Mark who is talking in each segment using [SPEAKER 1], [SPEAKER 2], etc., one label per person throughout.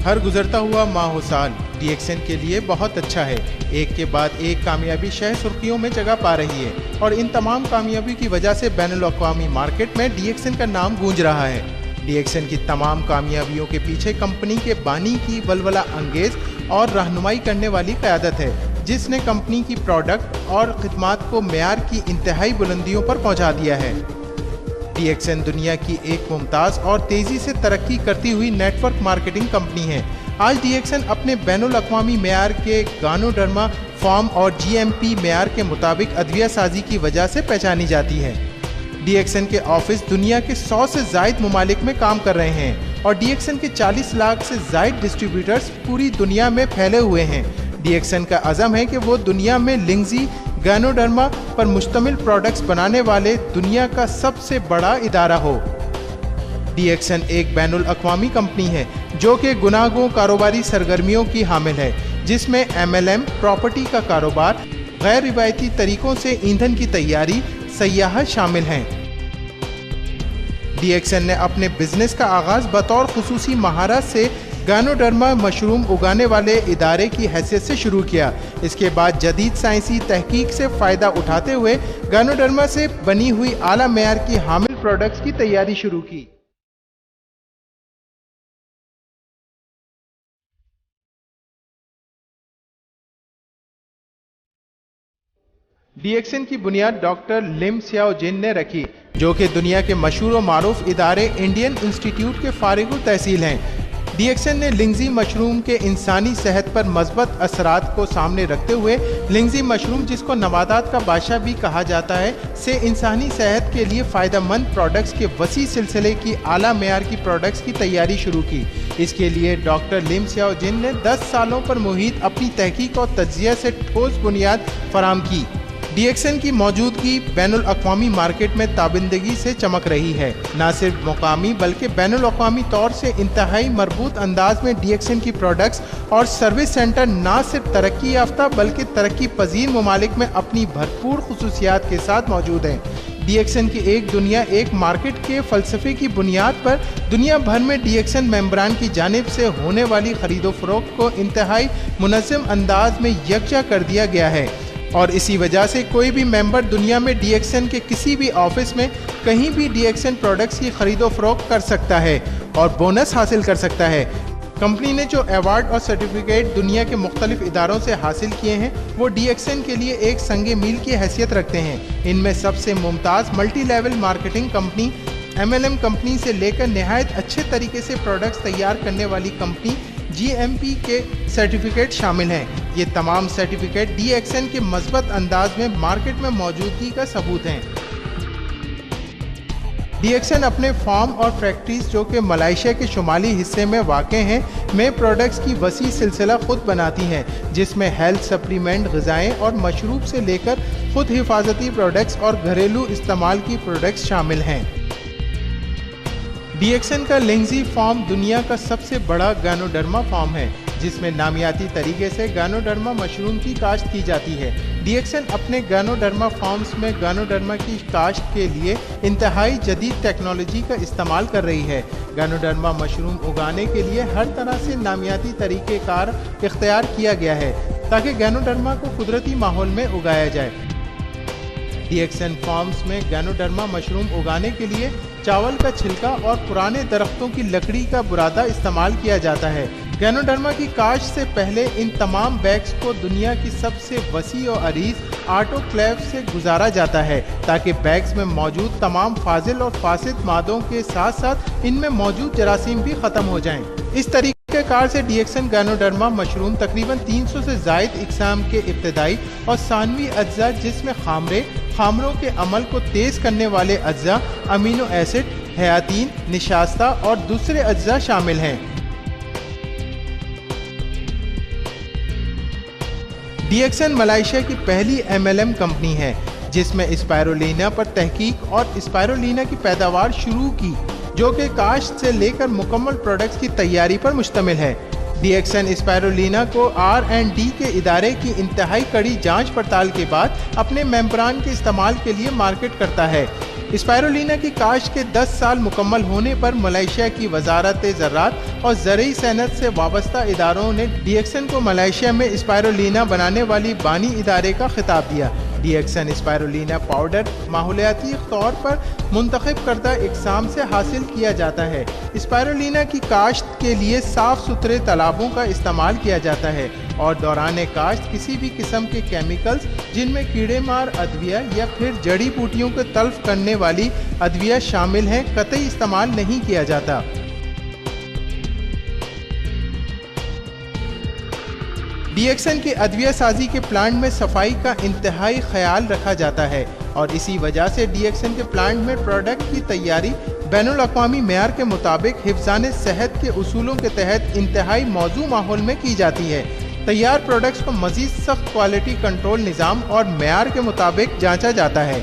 [SPEAKER 1] ہر گزرتا ہوا ماہ و سال ڈی ایکس این کے لیے بہت اچھا ہے۔ ایک کے بعد ایک کامیابی شہ سرخیوں میں جگہ پا رہی ہے اور ان تمام کامیابی کی وجہ سے بین الاقوامی مارکیٹ میں ڈی ایکس این کا نام گونج رہا ہے۔ ڈی ایکس این کی تمام کامیابیوں کے پیچھے کمپنی کے بانی کی ولولہ انگیز اور رہنمائی کرنے والی قیادت ہے، جس نے کمپنی کی پروڈکٹ اور خدمات کو معیار کی انتہائی بلندیوں پر پہنچا دیا ہے۔ ڈی ایکس این دنیا کی ایک ممتاز اور تیزی سے ترقی کرتی ہوئی نیٹ ورک مارکیٹنگ کمپنی ہے۔ آج ڈی ایکس این اپنے بین الاقوامی معیار کے گانوڈرما فارم اور جی ایم پی معیار کے مطابق ادویہ سازی کی وجہ سے پہچانی جاتی ہے۔ ڈی ایکس این کے آفس دنیا کے 100 سے زائد ممالک میں کام کر رہے ہیں اور ڈی ایکس این کے 40 لاکھ سے زائد ڈسٹریبیوٹرز پوری دنیا میں پھیلے ہوئے ہیں۔ ڈی ایکس این کا عزم ہے کہ وہ دنیا میں لنگزی گانوڈرما پر مشتمل پروڈکٹس بنانے والے دنیا کا سب سے بڑا ادارہ ہو۔ ڈی ایکس این ایک بین الاقوامی کمپنی ہے جو کہ گوناگوں کاروباری سرگرمیوں کی حامل ہے، جس میں ایم ایل ایم، پراپرٹی کا کاروبار، غیر روایتی طریقوں سے ایندھن کی تیاری، سیاحت شامل ہیں۔ ڈی ایکس این نے اپنے بزنس کا آغاز بطور خصوصی مہارت سے گانوڈرما مشروم اگانے والے ادارے کی حیثیت سے شروع کیا۔ اس کے بعد جدید سائنسی تحقیق سے فائدہ اٹھاتے ہوئے گانوڈرما سے بنی ہوئی اعلیٰ معیار کی حامل پروڈکٹس کی تیاری شروع کی۔ ڈی ایکس این کی بنیاد ڈاکٹر لم سیاؤ جن نے رکھی، جو کہ دنیا کے مشہور و معروف ادارے انڈین انسٹیٹیوٹ کے فارغ التحصیل ہیں۔ ڈی ایکس این نے لنگزی مشروم کے انسانی صحت پر مثبت اثرات کو سامنے رکھتے ہوئے لنگزی مشروم، جس کو نباتات کا بادشاہ بھی کہا جاتا ہے، سے انسانی صحت کے لیے فائدہ مند پروڈکٹس کے وسیع سلسلے کی اعلیٰ معیار کی پروڈکٹس کی تیاری شروع کی۔ اس کے لیے ڈاکٹر لم سیاؤ جن نے 10 سالوں پر محیط اپنی تحقیق اور تجزیہ سے ٹھوس بنیاد فراہم کی۔ ڈی ایکس این کی موجودگی بین الاقوامی مارکیٹ میں تابندگی سے چمک رہی ہے۔ نہ صرف مقامی بلکہ بین الاقوامی طور سے انتہائی مربوط انداز میں ڈی ایکس این کی پروڈکٹس اور سروس سینٹر نہ صرف ترقی یافتہ بلکہ ترقی پذیر ممالک میں اپنی بھرپور خصوصیات کے ساتھ موجود ہیں۔ ڈی ایکس این کی ایک دنیا ایک مارکیٹ کے فلسفے کی بنیاد پر دنیا بھر میں ڈی ایکس این ممبران کی جانب سے ہونے والی خرید و فروخت کو انتہائی منظم انداز میں یکجا کر دیا گیا ہے، اور اسی وجہ سے کوئی بھی ممبر دنیا میں ڈی ایکس این کے کسی بھی آفس میں کہیں بھی ڈی ایکس این پروڈکٹس کی خرید و فروخت کر سکتا ہے اور بونس حاصل کر سکتا ہے۔ کمپنی نے جو ایوارڈ اور سرٹیفکیٹ دنیا کے مختلف اداروں سے حاصل کیے ہیں، وہ ڈی ایکس این کے لیے ایک سنگ میل کی حیثیت رکھتے ہیں۔ ان میں سب سے ممتاز multi level marketing company M L M company سے لے کر نہایت اچھے طریقے سے پروڈکٹس تیار کرنے والی کمپنی جی ایم پی کے سرٹیفکیٹ شامل ہیں۔ یہ تمام سرٹیفکیٹ ڈی ایکس این کے مثبت انداز میں مارکیٹ میں موجودگی کا ثبوت ہیں۔ ڈی ایکس این اپنے فارم اور فیکٹریز، جو کہ ملائیشیا کے شمالی حصے میں واقع ہیں، میں پروڈکٹس کی وسیع سلسلہ خود بناتی ہیں، جس میں ہیلتھ سپلیمنٹ، غذائیں اور مشروب سے لے کر خود حفاظتی پروڈکٹس اور گھریلو استعمال کی پروڈکٹس شامل ہیں۔ ڈی ایکس این کا لنگزی فارم دنیا کا سب سے بڑا گانوڈرما فارم ہے، جس میں نامیاتی طریقے سے گانوڈرما مشروم کی کاشت کی جاتی ہے۔ ڈی ایکس این اپنے گانوڈرما فارمز میں گانوڈرما کی کاشت کے لیے انتہائی جدید ٹیکنالوجی کا استعمال کر رہی ہے۔ گانوڈرما مشروم اگانے کے لیے ہر طرح سے نامیاتی طریقہ کار اختیار کیا گیا ہے تاکہ گانوڈرما کو قدرتی ماحول میں اگایا جائے۔ ڈی ایکس این فارمز میں گانوڈرما مشروم اگانے کے لیے چاول کا چھلکا اور پرانے درختوں کی لکڑی کا برادہ استعمال کیا جاتا ہے۔ گانوڈرما کی کاشت سے پہلے ان تمام بیگز کو دنیا کی سب سے وسیع و عریض آٹوکلیو سے گزارا جاتا ہے تاکہ بیگز میں موجود تمام فاضل اور فاسد مادوں کے ساتھ ساتھ ان میں موجود جراثیم بھی ختم ہو جائیں۔ اس طریقہ کار سے ڈی ایکس این گانوڈرما مشروم تقریباً 300 سے زائد اقسام کے ابتدائی اور ثانوی اجزاء، جس میں خامروں کے عمل کو تیز کرنے والے اجزاء، امینو ایسڈ، حیاتین، نشاستہ اور دوسرے اجزاء شامل ہیں۔ ڈی ایکس این ملائیشیا کی پہلی ایم ایل ایم کمپنی ہے جس میں اسپائرولینا پر تحقیق اور اسپائرولینا کی پیداوار شروع کی، جو کہ کاشت سے لے کر مکمل پروڈکٹس کی تیاری پر مشتمل ہے۔ ڈی ایکس این اسپائرولینا کو R&D کے ادارے کی انتہائی کڑی جانچ پڑتال کے بعد اپنے ممبران کے استعمال کے لیے مارکیٹ کرتا ہے۔ اسپائرولینا کی کاشت کے 10 سال مکمل ہونے پر ملائیشیا کی وزارت زراعت اور زرعی صنعت سے وابستہ اداروں نے ڈی ایکسن کو ملائیشیا میں اسپائرولینا بنانے والی بانی ادارے کا خطاب دیا۔ ڈی ایکسن اسپائرولینا پاؤڈر ماحولیاتی طور پر منتخب کردہ اقسام سے حاصل کیا جاتا ہے۔ اسپائرولینا کی کاشت کے لیے صاف ستھرے تالابوں کا استعمال کیا جاتا ہے اور دوران کاشت کسی بھی قسم کے کیمیکلز جن میں کیڑے مار ادویہ یا پھر جڑی بوٹیوں کو تلف کرنے والی ادویہ شامل ہیں قطعی استعمال نہیں کیا جاتا۔ ڈی ایکسن کے ادویہ سازی کے پلانٹ میں صفائی کا انتہائی خیال رکھا جاتا ہے اور اسی وجہ سے ڈی ایکسن کے پلانٹ میں پروڈکٹ کی تیاری بین الاقوامی معیار کے مطابق حفظان صحت کے اصولوں کے تحت انتہائی موزوں ماحول میں کی جاتی ہے۔ تیار پروڈکٹس کو مزید سخت کوالٹی کنٹرول نظام اور معیار کے مطابق جانچا جاتا ہے۔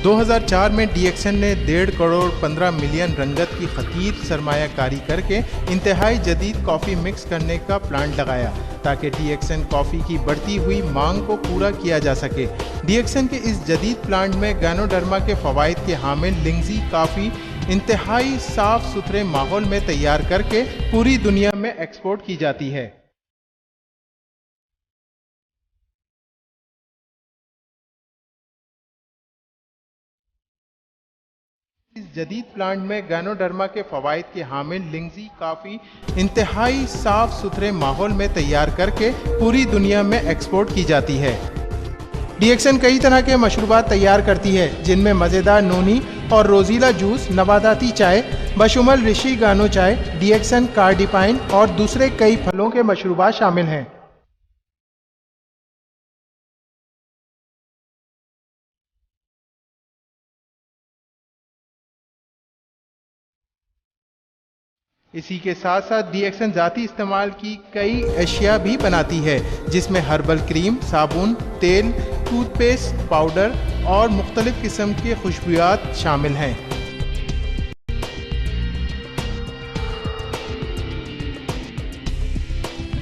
[SPEAKER 1] 2004 میں ڈی ایکسن نے 1.5 کروڑ 15 ملین رنگت کی خطیر سرمایہ کاری کر کے انتہائی جدید کافی مکس کرنے کا پلانٹ لگایا تاکہ ڈی ایکسن کافی کی بڑھتی ہوئی مانگ کو پورا کیا جا سکے۔ ڈی ایکسن کے اس جدید پلانٹ میں گینوڈرما کے فوائد کے حامل لنگزی کافی انتہائی صاف ستھرے ماحول میں تیار کر کے پوری دنیا میں ایکسپورٹ کی جاتی ہے۔ اس جدید پلانٹ میں گینوڈرما کے فوائد کے حامل لنگزی کافی انتہائی صاف ستھرے ماحول میں تیار کر کے پوری دنیا میں ایکسپورٹ کی جاتی ہے۔ ڈی ایکسن کئی طرح کے مشروبات تیار کرتی ہے جن میں مزیدار نونی اور روزیلا جوس، نباتاتی چائے بشمول رشی گانو چائے، ڈی ایکسن کارڈیپائن اور دوسرے کئی پھلوں کے مشروبات شامل ہیں۔ اسی کے ساتھ ساتھ ڈی ایکسن ذاتی استعمال کی کئی اشیاء بھی بناتی ہے جس میں ہربل کریم، صابن، تیل، ٹوتھ پیسٹ، پاؤڈر اور مختلف قسم کے خوشبویات شامل ہیں۔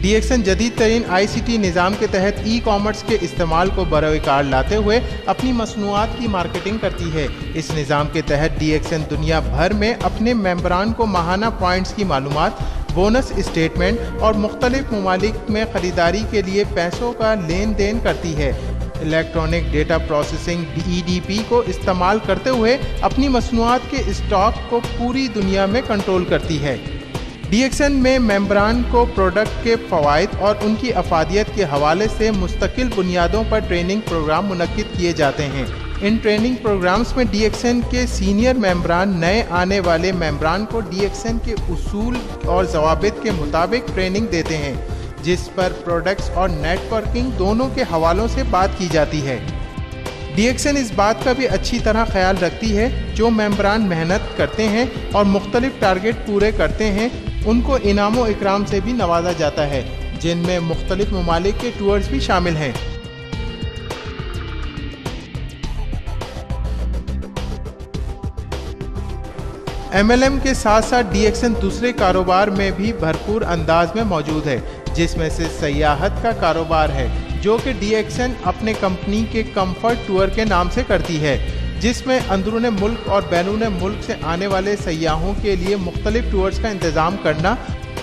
[SPEAKER 1] ڈی ایکسن جدید ترین آئی سی ٹی نظام کے تحت ای کامرس کے استعمال کو بروئے کار لاتے ہوئے اپنی مصنوعات کی مارکیٹنگ کرتی ہے۔ اس نظام کے تحت ڈی ایکسن دنیا بھر میں اپنے ممبران کو ماہانہ پوائنٹس کی معلومات، بونس اسٹیٹمنٹ اور مختلف ممالک میں خریداری کے لیے پیسوں کا لین دین کرتی ہے۔ Electronic data processing E D P کو استعمال کرتے ہوئے اپنی مصنوعات کے اسٹاک کو پوری دنیا میں کنٹرول کرتی ہے۔ ڈی ایکسن میں ممبران کو پروڈکٹ کے فوائد اور ان کی افادیت کے حوالے سے مستقل بنیادوں پر ٹریننگ پروگرام منعقد کیے جاتے ہیں۔ ان ٹریننگ پروگرامز میں ڈی ایکسن کے سینئر ممبران نئے آنے والے ممبران کو ڈی ایکسن کے اصول اور ضوابط کے مطابق ٹریننگ دیتے ہیں، جس پر پروڈکٹس اور نیٹ ورکنگ دونوں کے حوالوں سے بات کی جاتی ہے۔ ڈی ایکسن اس بات کا بھی اچھی طرح خیال رکھتی ہے جو ممبران محنت کرتے ہیں اور مختلف ٹارگٹ پورے کرتے ہیں ان کو انعام و اکرام سے بھی نوازا جاتا ہے، جن میں مختلف ممالک کے ٹورز بھی شامل ہیں۔ ایم ایل ایم کے ساتھ ساتھ ڈی ایکسن دوسرے کاروبار میں بھی بھرپور انداز میں موجود ہے، جس میں سے سیاحت کا کاروبار ہے جو کہ ڈی ایکسن اپنے کمپنی کے کمفرٹ ٹور کے نام سے کرتی ہے، جس میں اندرون ملک اور بیرون ملک سے آنے والے سیاحوں کے لیے مختلف ٹورز کا انتظام کرنا،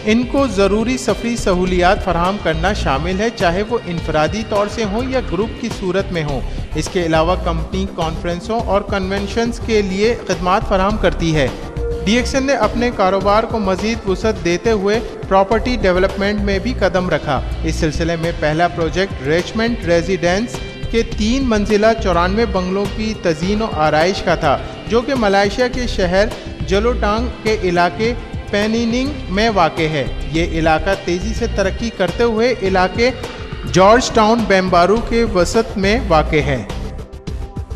[SPEAKER 1] ان کو ضروری سفری سہولیات فراہم کرنا شامل ہے، چاہے وہ انفرادی طور سے ہوں یا گروپ کی صورت میں ہوں۔ اس کے علاوہ کمپنی کانفرنسوں اور کنونشنز کے لیے خدمات فراہم کرتی ہے۔ ڈی ایکسن نے اپنے کاروبار کو مزید وسعت دیتے ہوئے پراپرٹی ڈیولپمنٹ میں بھی قدم رکھا۔ اس سلسلے میں پہلا پروجیکٹ ریچمنڈ ریزیڈنس کے 3 منزلہ 94 بنگلوں کی تزئین و آرائش کا تھا، جو کہ ملائیشیا کے شہر جلوٹانگ کے علاقے پینیننگ میں واقع ہے۔ یہ علاقہ تیزی سے ترقی کرتے ہوئے علاقے جارج ٹاؤن بیمبارو کے وسط میں واقع ہے۔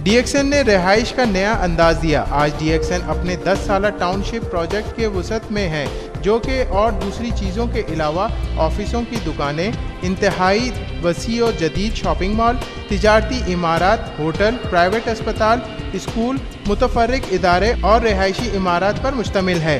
[SPEAKER 1] ڈی ایکسن نے رہائش کا نیا انداز دیا۔ آج ڈی ایکسن اپنے 10 سالہ ٹاؤن شپ پروجیکٹ کے وسط میں ہے، جو کہ اور دوسری چیزوں کے علاوہ آفسوں کی دکانیں، انتہائی وسیع و جدید شاپنگ مال، تجارتی عمارات، ہوٹل، پرائیویٹ اسپتال، اسکول، متفرق ادارے اور رہائشی عمارات پر مشتمل ہے۔